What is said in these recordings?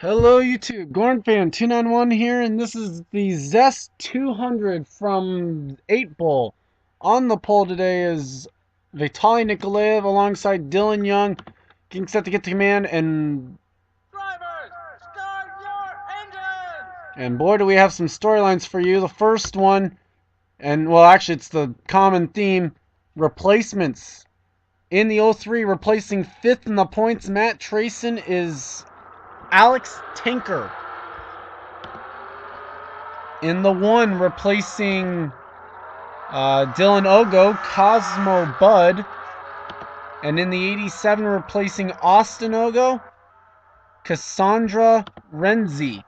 Hello YouTube, GornFan291 here, and this is the Zest 200 from 8 Ball. On the pole today is Vitaly Nikolaev alongside Dylan Young, getting set to get to command, and Drivers, start your engines! and boy do we have some storylines for you. The first one, and well actually it's the common theme, replacements. In the 03, replacing 5th in the points, Matt Trayson is Alex Tinker. In the 1, replacing Dylan Ogo, Cosmo Bud. And in the 87, replacing Austin Ogo, Cassandra Renzi.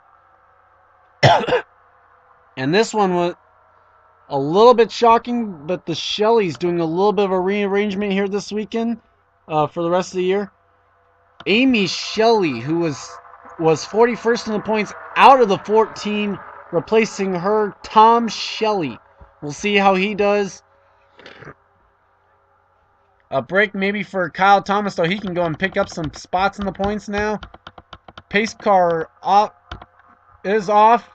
And this one was a little bit shocking, but the Shelleys doing a little bit of a rearrangement here this weekend for the rest of the year. Amy Shelley, who was 41st in the points out of the 14, replacing her, Tom Shelley. We'll see how he does. A break maybe for Kyle Thomas, though he can go and pick up some spots in the points now. Pace car is off.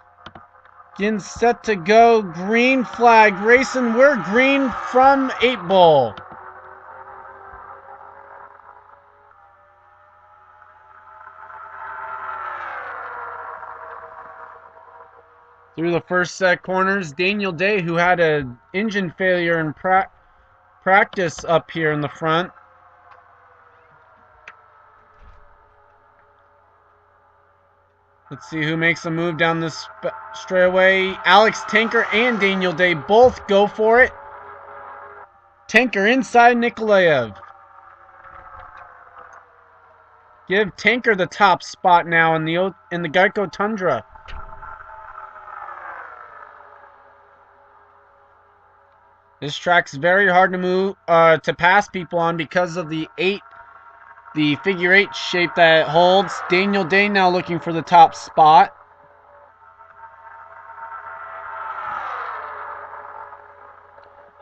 Getting set to go. Green flag racing. We're green from 8 Ball. Through the first set corners, Daniel Day, who had an engine failure in practice up here in the front. Let's see who makes a move down this straightaway. Alex Tinker and Daniel Day both go for it. Tinker inside Nikolaev. Give Tinker the top spot now in the Geico Tundra. This track's very hard to move to pass people on because of the figure 8 shape that it holds. Daniel Day now looking for the top spot.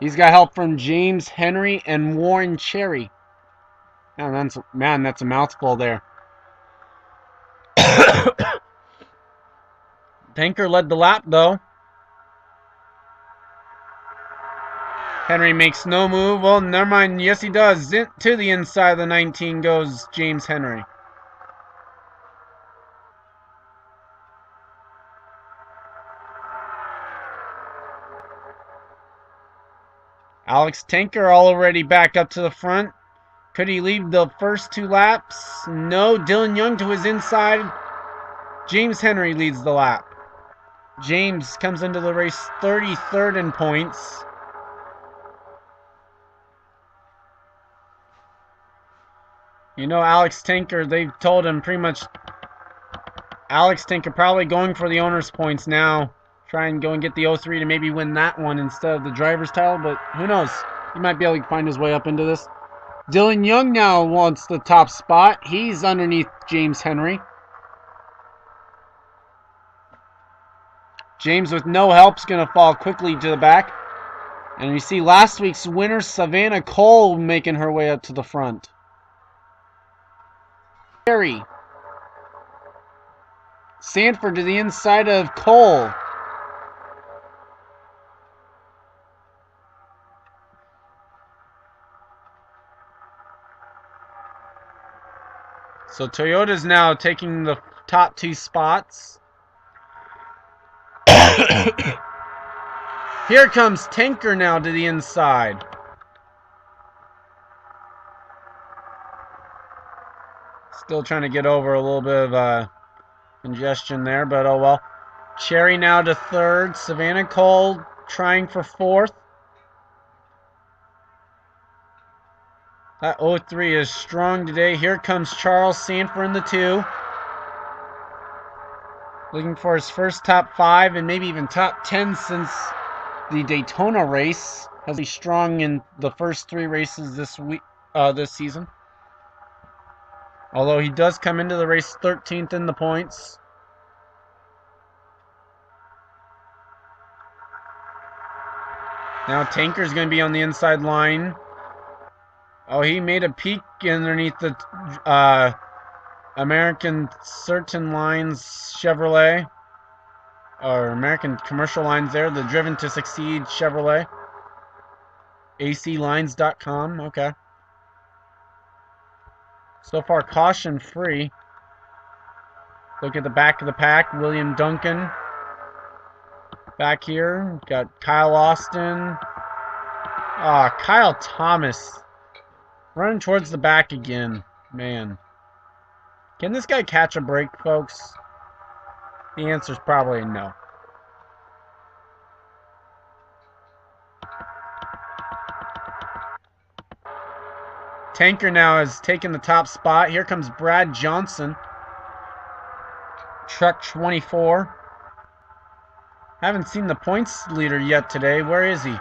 He's got help from James Henry and Warren Cherry. Man, that's a mouthful there. Tinker led the lap though. Henry makes no move. Well, never mind. Yes, he does. To the inside of the 19 goes James Henry. Alex Tinker already back up to the front. Could he leave the first 2 laps? No. Dylan Young to his inside. James Henry leads the lap. James comes into the race 33rd in points. You know, Alex Tinker, they've told him pretty much. Alex Tinker probably going for the owner's points now. Try and go and get the 03 to maybe win that one instead of the driver's title, but who knows? He might be able to find his way up into this. Dylan Young now wants the top spot. He's underneath James Henry. James with no help is going to fall quickly to the back. And you see last week's winner, Savannah Cole, making her way up to the front. Sanford to the inside of Cole. So Toyota's now taking the top 2 spots. Here comes Tinker now to the inside. Still trying to get over a little bit of congestion there, but oh well. Cherry now to 3rd. Savannah Cole trying for 4th. That 03 is strong today. Here comes Charles Sanford in the 2. Looking for his first top 5 and maybe even top 10 since the Daytona race. Has been strong in the first 3 races this season. Although he does come into the race 13th in the points. Now Tinker's going to be on the inside line. Oh, he made a peek underneath the American Certain Lines Chevrolet, or American Commercial Lines there, the Driven to Succeed Chevrolet. aclines.com, okay. So far caution free. Look at the back of the pack, William Duncan. Back here, got Kyle Austin. Kyle Thomas. Running towards the back again. Man. Can this guy catch a break, folks? The answer is probably no. Tanker now has taken the top spot. Here comes Brad Johnson. Truck 24. Haven't seen the points leader yet today. Where is he?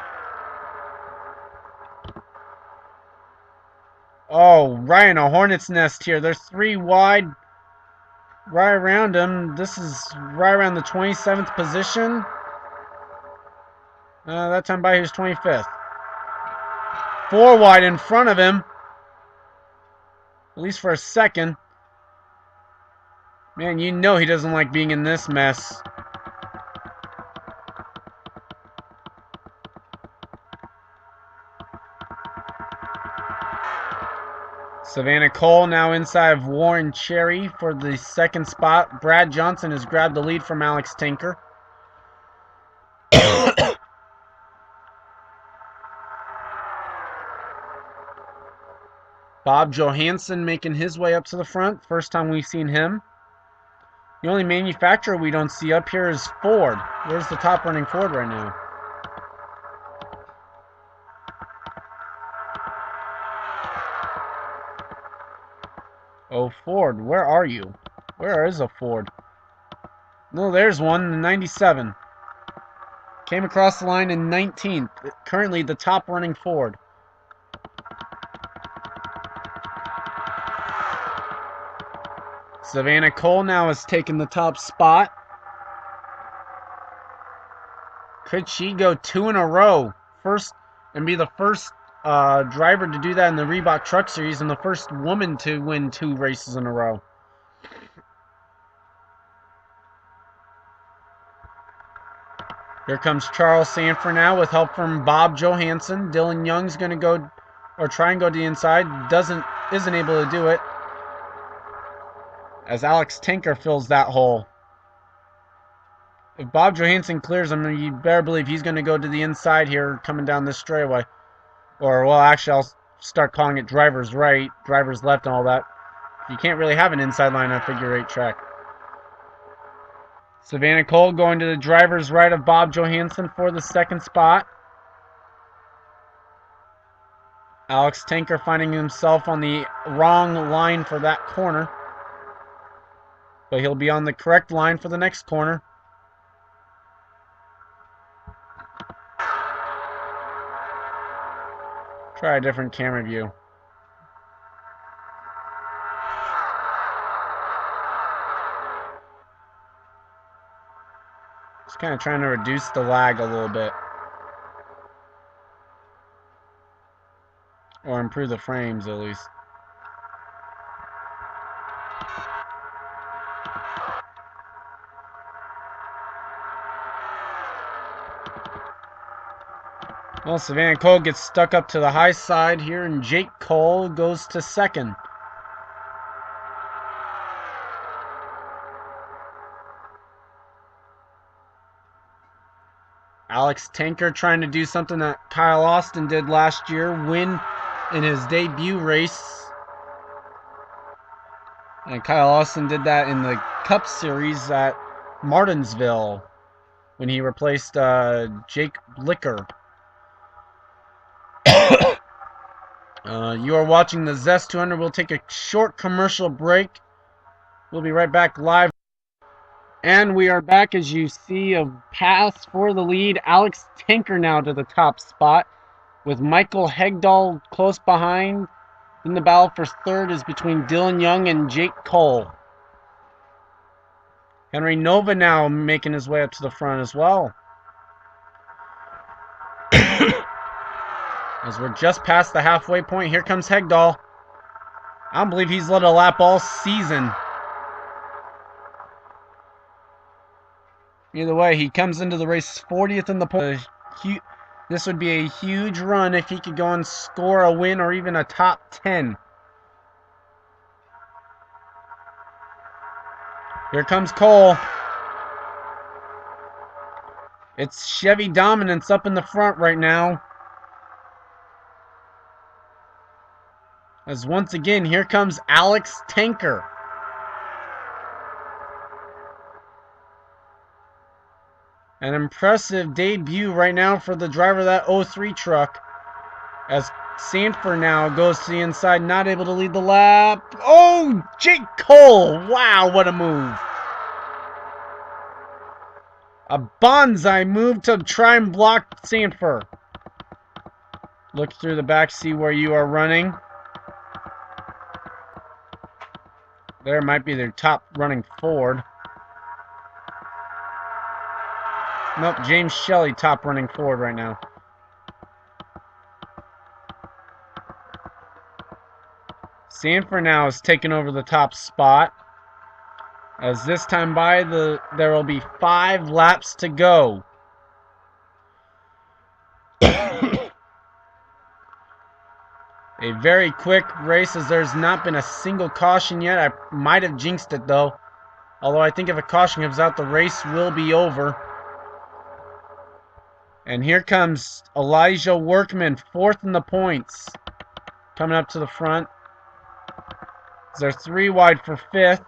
Oh, right in a hornet's nest here. There's 3 wide right around him. This is right around the 27th position. That time by he was 25th. 4 wide in front of him. At least for a second. Man, you know he doesn't like being in this mess. Savannah Cole now inside of Warren Cherry for the second spot. Brad Johnson has grabbed the lead from Alex Tinker. Bob Johansson making his way up to the front. First time we've seen him. The only manufacturer we don't see up here is Ford. Where's the top running Ford right now? Oh, Ford, where are you? Where is a Ford? No, there's one, the 97. Came across the line in 19th. Currently the top running Ford. Savannah Cole now has taken the top spot. Could she go 2 in a row? First, and be the first driver to do that in the Reebok Truck Series and the first woman to win 2 races in a row. Here comes Charles Sanford now with help from Bob Johansson. Dylan Young's going to go, or try and go to the inside. Isn't able to do it. As Alex Tinker fills that hole. If Bob Johansson clears him, you better believe he's going to go to the inside here coming down this straightaway. Or, well, actually, I'll start calling it driver's right, driver's left, and all that. You can't really have an inside line on a figure 8 track. Savannah Cole going to the driver's right of Bob Johansson for the second spot. Alex Tinker finding himself on the wrong line for that corner. But he'll be on the correct line for the next corner. Try a different camera view. Just kind of trying to reduce the lag a little bit. Or improve the frames at least. Well, Savannah Cole gets stuck up to the high side here, and Jake Cole goes to second. Alex Tinker trying to do something that Kyle Austin did last year, win in his debut race. And Kyle Austin did that in the Cup Series at Martinsville when he replaced Jake Blicker. You are watching the Zest 200. We'll take a short commercial break. We'll be right back live. And we are back. As you see, a pass for the lead. Alex Tinker now to the top spot with Michael Hegdahl close behind. In the battle for third is between Dylan Young and Jake Cole. Henry Nova now making his way up to the front as well. As we're just past the halfway point, here comes Hegdahl. I don't believe he's led a lap all season. Either way, he comes into the race 40th in the points. This would be a huge run if he could go and score a win or even a top 10. Here comes Cole. It's Chevy dominance up in the front right now. As once again, here comes Alex Tanker. An impressive debut right now for the driver of that 03 truck. As Sanford now goes to the inside, not able to lead the lap. Oh, Jake Cole. Wow, what a move. A bonsai move to try and block Sanford. Look through the back, see where you are running. There might be their top running Ford. Nope, James Shelley top running Ford right now. Sanford now is taking over the top spot. As this time by, there will be 5 laps to go. A very quick race, as there's not been a single caution yet. I might have jinxed it though. Although I think if a caution comes out, the race will be over. And here comes Elijah Workman, 4th in the points. Coming up to the front. They're 3 wide for 5th.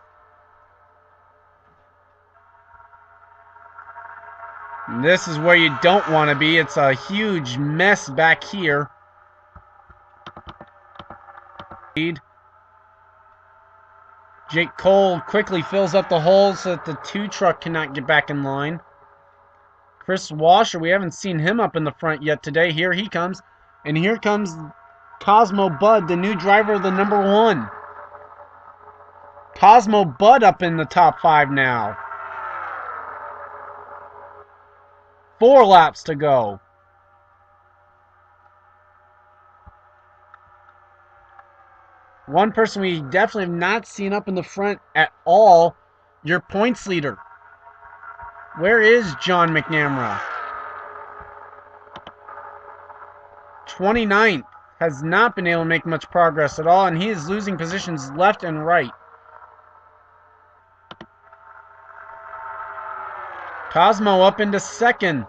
And this is where you don't want to be. It's a huge mess back here. Jake Cole quickly fills up the hole so that the 2 truck cannot get back in line. Chris Washer, we haven't seen him up in the front yet today. Here he comes. And here comes Cosmo Bud, the new driver of the number 1. Cosmo Bud up in the top 5 now. 4 laps to go. One person we definitely have not seen up in the front at all, your points leader. Where is John McNamara? 29th. Has not been able to make much progress at all, and he is losing positions left and right. Cosmo up into 2nd.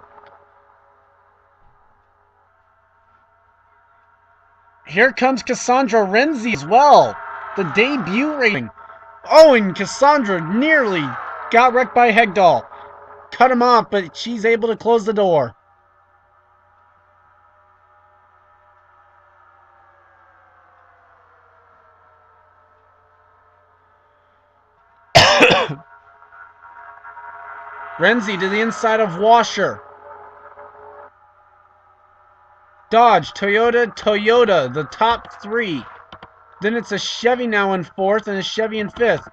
Here comes Cassandra Renzi as well. The debut rating. Oh, and Cassandra nearly got wrecked by Hegdahl. Cut him off, but she's able to close the door. Renzi to the inside of Washer. Dodge, Toyota, the top 3. Then it's a Chevy now in 4th and a Chevy in 5th.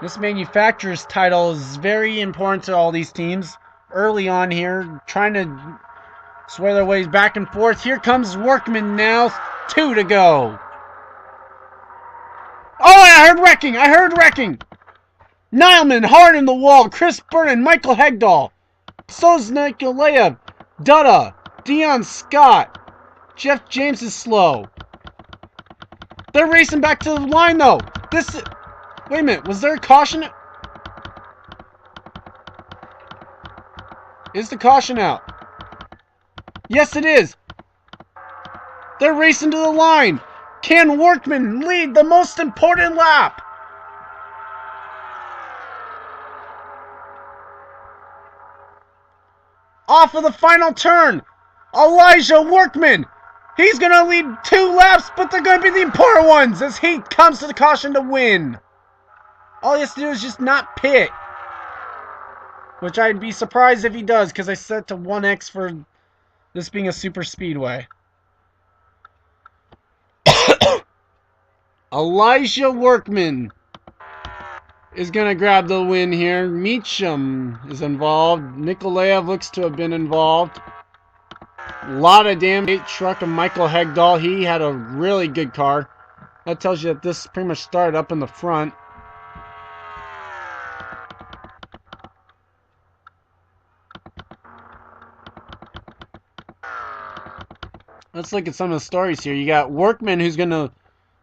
This manufacturer's title is very important to all these teams. Early on here, trying to sway their ways back and forth. Here comes Workman now, 2 to go. Oh, I heard wrecking! Nileman hard in the wall, Chris Burnham, Michael Hegdahl. So's Nicolea, Dutta, Dion Scott. Jeff James is slow. They're racing back to the line though. Wait a minute, was there a caution? Is the caution out? Yes, it is. They're racing to the line. Can Workman lead the most important lap? Off of the final turn, Elijah Workman. He's going to lead 2 laps, but they're going to be the important ones as he comes to the caution to win. All he has to do is just not pit. Which I'd be surprised if he does, because I set to 1x for this being a super speedway. Elijah Workman is going to grab the win here. Meacham is involved. Nikolaev looks to have been involved. A lot of damage. Truck of Michael Hegdahl. He had a really good car. That tells you that this pretty much started up in the front. Let's look at some of the stories here. You got Workman, who's going to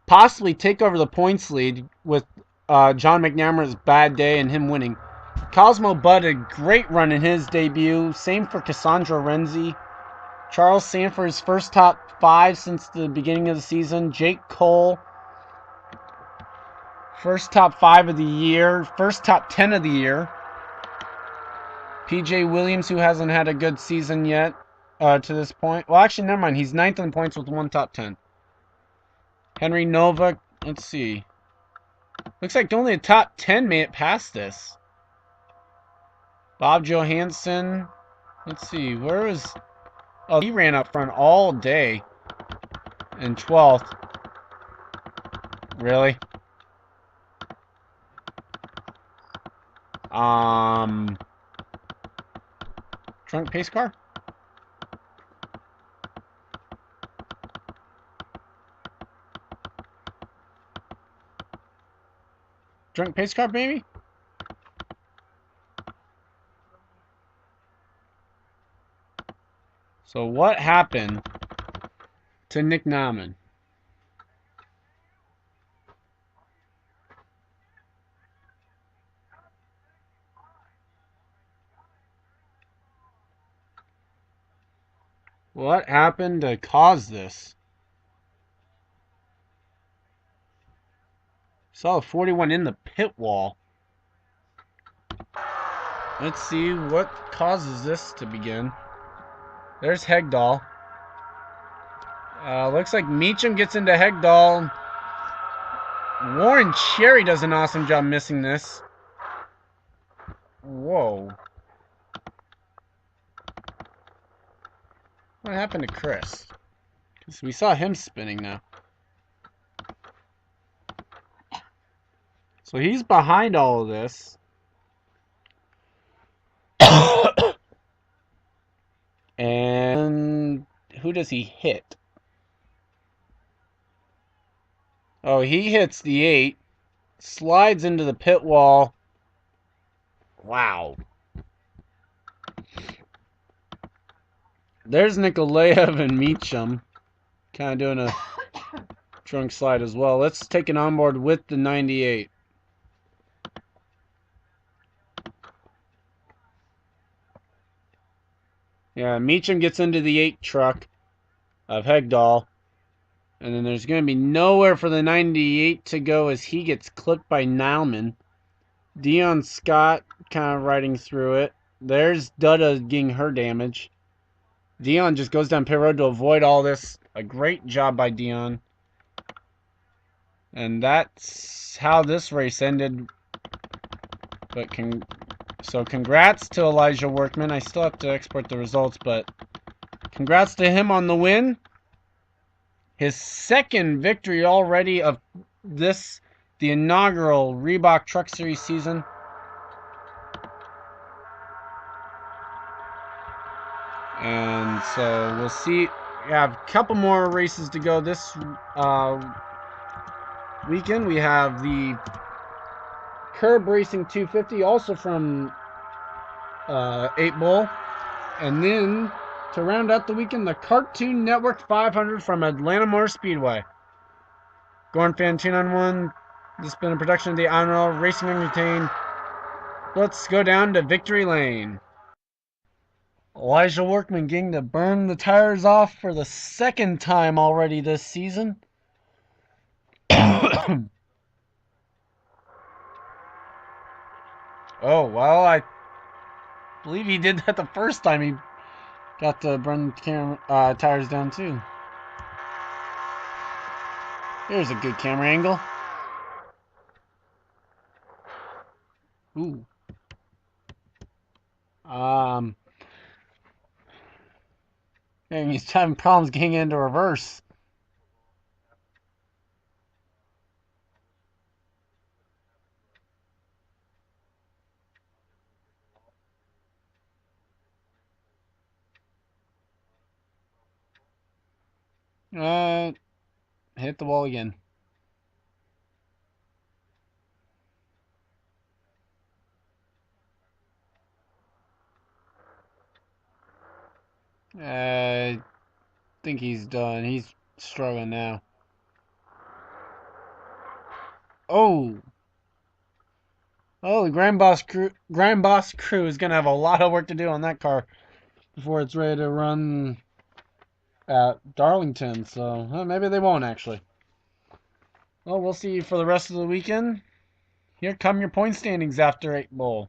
possibly take over the points lead with John McNamara's bad day and him winning. Cosmo Budd, a great run in his debut. Same for Cassandra Renzi. Charles Sanford's first top 5 since the beginning of the season. Jake Cole, first top 5 of the year. First top 10 of the year. PJ Williams, who hasn't had a good season yet to this point. Well, actually, never mind. He's 9th in points with 1 top 10. Henry Novak, let's see. Looks like only a top 10 made it past this. Bob Johansson, let's see. Where was... Oh, he ran up front all day in 12th. Really? Trunk pace car? Drunk pace car, maybe? So what happened to Nick Nauman? What happened to cause this? Saw a 41 in the pit wall. Let's see what causes this to begin. There's Hegdahl. Looks like Meacham gets into Hegdahl. Warren Cherry does an awesome job missing this. Whoa. What happened to Chris? Because we saw him spinning now. So he's behind all of this. And who does he hit? Oh, he hits the 8. Slides into the pit wall. Wow. There's Nikolaev and Meacham. Kind of doing a drunk slide as well. Let's take an onboard with the 98. Yeah, Meacham gets into the 8 truck of Hegdahl. And then there's going to be nowhere for the 98 to go as he gets clipped by Nauman. Dion Scott kind of riding through it. There's Dutta getting her damage. Dion just goes down pit road to avoid all this. A great job by Dion. And that's how this race ended. But so congrats to Elijah Workman. I still have to export the results, but congrats to him on the win. His second victory already of this, the inaugural Reebok Truck Series season. And so we'll see. We have a couple more races to go this weekend. We have the Curb Racing 250, also from 8 Bull. And then, to round out the weekend, the Cartoon Network 500 from Atlanta Motor Speedway. Gorn Fan 291. This has been a production of the INORL Racing Entertain. Let's go down to Victory Lane. Elijah Workman getting to burn the tires off for the second time already this season. Oh, well, I believe he did that the first time he got to burn the tires down too. Here's a good camera angle. Ooh. And he's having problems getting into reverse. Uh, hit the wall again. I think he's done. He's struggling now. Oh, oh, the Grand Boss crew is gonna have a lot of work to do on that car before it's ready to run at Darlington. So maybe they won't actually. Well, we'll see you for the rest of the weekend. Here come your point standings after 8 Bowl.